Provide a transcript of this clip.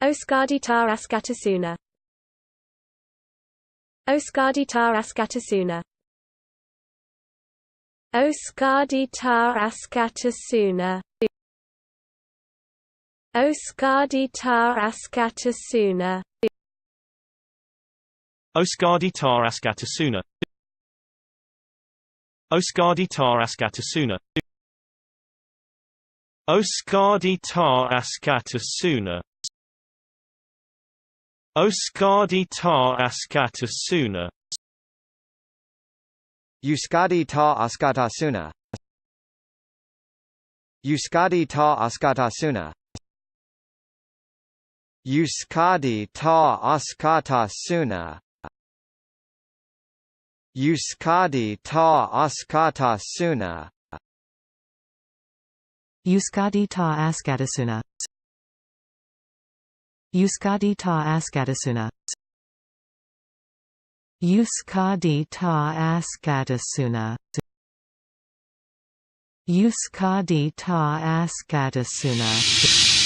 Euskadi Ta Askatasuna. Euskadi Ta Askatasuna. Euskadi Ta Askatasuna. Euskadi Ta Askatasuna. Euskadi Ta Askatasuna. Euskadi Ta Askatasuna. Euskadi Ta Askatasuna. Euskadi Ta Askatasuna. Euskadi Ta Askatasuna. Euskadi Ta Askatasuna. Euskadi Ta Askatasuna. Euskadi Ta Askatasuna. Euskadi Ta Askatasuna. Euskadi Ta Askatasuna. Euskadi Ta Askatasuna. Euskadi Ta Askatasuna.